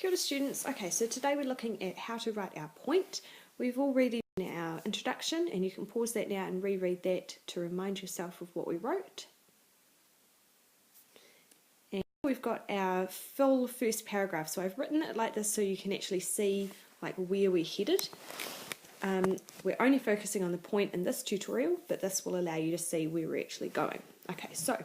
Kia ora students. Okay, so today we're looking at how to write our point. We've already done our introduction and you can pause that now and reread that to remind yourself of what we wrote. And we've got our full first paragraph. So I've written it like this so you can actually see like where we're headed. We're only focusing on the point in this tutorial, but this will allow you to see where we're actually going. Okay, so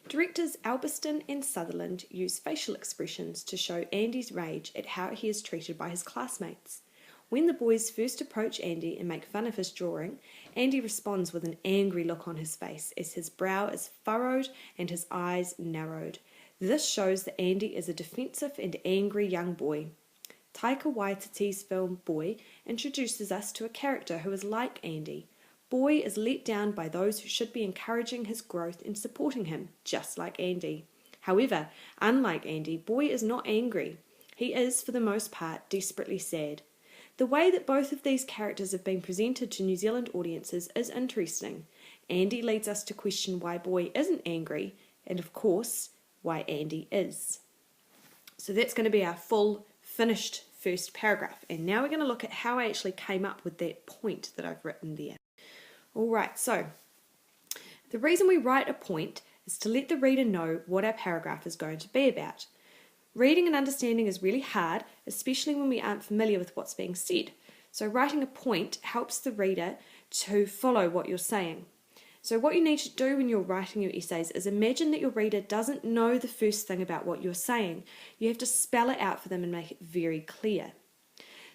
directors Albiston and Sutherland use facial expressions to show Andy's rage at how he is treated by his classmates. When the boys first approach Andy and make fun of his drawing, Andy responds with an angry look on his face as his brow is furrowed and his eyes narrowed. This shows that Andy is a defensive and angry young boy. Taika Waititi's film Boy introduces us to a character who is like Andy. Boy is let down by those who should be encouraging his growth and supporting him, just like Andy. However, unlike Andy, Boy is not angry. He is, for the most part, desperately sad. The way that both of these characters have been presented to New Zealand audiences is interesting. Andy leads us to question why Boy isn't angry, and of course, why Andy is. So that's going to be our full, finished first paragraph. And now we're going to look at how I actually came up with that point that I've written there. Alright, so the reason we write a point is to let the reader know what our paragraph is going to be about. Reading and understanding is really hard, especially when we aren't familiar with what's being said. So writing a point helps the reader to follow what you're saying. So what you need to do when you're writing your essays is imagine that your reader doesn't know the first thing about what you're saying. You have to spell it out for them and make it very clear.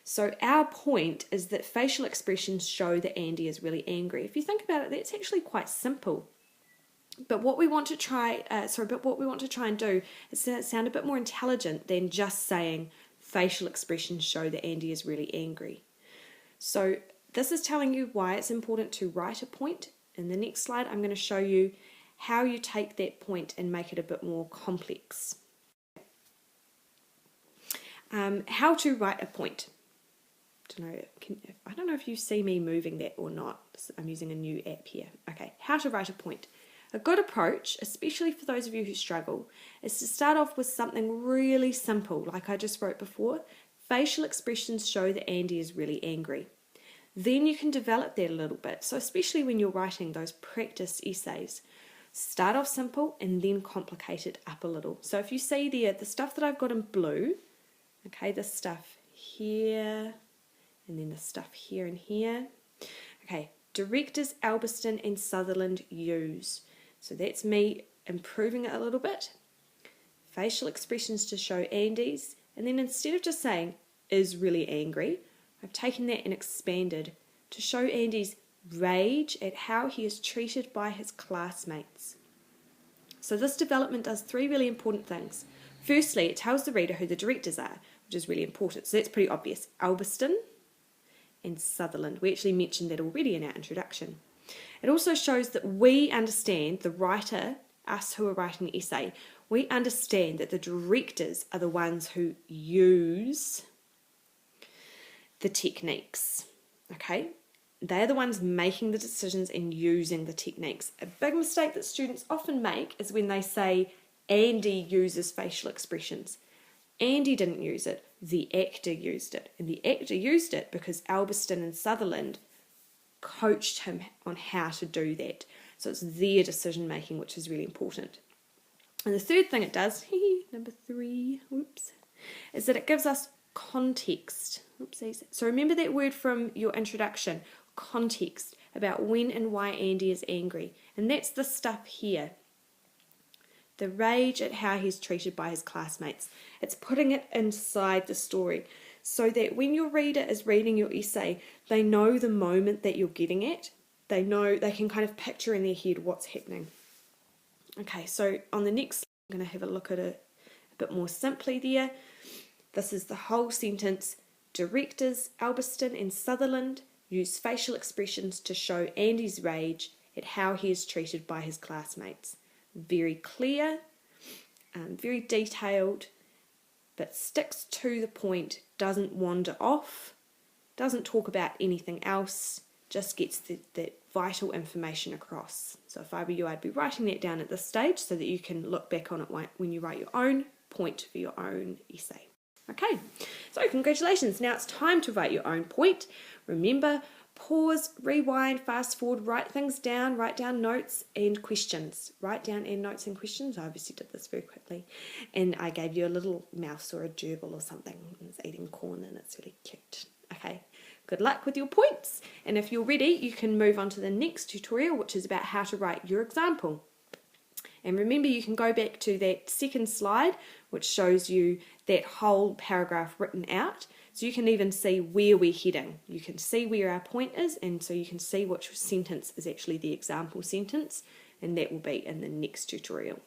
So our point is that facial expressions show that Andy is really angry. If you think about it, that's actually quite simple. But what we want to try, and do is sound a bit more intelligent than just saying facial expressions show that Andy is really angry. So this is telling you why it's important to write a point. In the next slide, I'm going to show you how you take that point and make it a bit more complex. How to write a point. I don't know if you see me moving that or not. I'm using a new app here. Okay, how to write a point. A good approach, especially for those of you who struggle, is to start off with something really simple, like I just wrote before. Facial expressions show that Andy is really angry. Then you can develop that a little bit, so especially when you're writing those practice essays. Start off simple and then complicate it up a little. So if you see there, the stuff that I've got in blue, okay, this stuff here, and then the stuff here and here. Okay, directors Albiston and Sutherland use. So that's me improving it a little bit. Facial expressions to show Andy's. And then instead of just saying is really angry, I've taken that and expanded to show Andy's rage at how he is treated by his classmates. So this development does three really important things. Firstly, it tells the reader who the directors are, which is really important. So that's pretty obvious. Albiston and Sutherland. We actually mentioned that already in our introduction. It also shows that we understand, the writer, us who are writing the essay, we understand that the directors are the ones who use the techniques. Okay? They're the ones making the decisions and using the techniques. A big mistake that students often make is when they say Andy uses facial expressions. Andy didn't use it, the actor used it. And the actor used it because Albiston and Sutherland coached him on how to do that. So it's their decision making, which is really important. And the third thing it does, number 3, is that it gives us context. Oopsies. So remember that word from your introduction, context, about when and why Andy is angry. And that's the stuff here. The rage at how he's treated by his classmates. It's putting it inside the story so that when your reader is reading your essay, they know the moment that you're getting at. They know, they can kind of picture in their head what's happening. Okay, so on the next slide, I'm going to have a look at it a bit more simply there. This is the whole sentence. Directors Albiston and Sutherland use facial expressions to show Andy's rage at how he is treated by his classmates. Very clear, very detailed, but sticks to the point, doesn't wander off, doesn't talk about anything else, just gets the vital information across. So if I were you, I'd be writing that down at this stage so that you can look back on it when you write your own point for your own essay. Okay, so congratulations. Now it's time to write your own point. Remember, pause, rewind, fast forward, write things down, write down notes and questions. Write down and notes and questions. I obviously did this very quickly. And I gave you a little mouse or a gerbil or something. It's eating corn and it's really cute. Okay, good luck with your points. And if you're ready, you can move on to the next tutorial, which is about how to write your example. And remember, you can go back to that second slide, which shows you that whole paragraph written out. So you can even see where we're heading. You can see where our point is, and so you can see which sentence is actually the example sentence, and that will be in the next tutorial.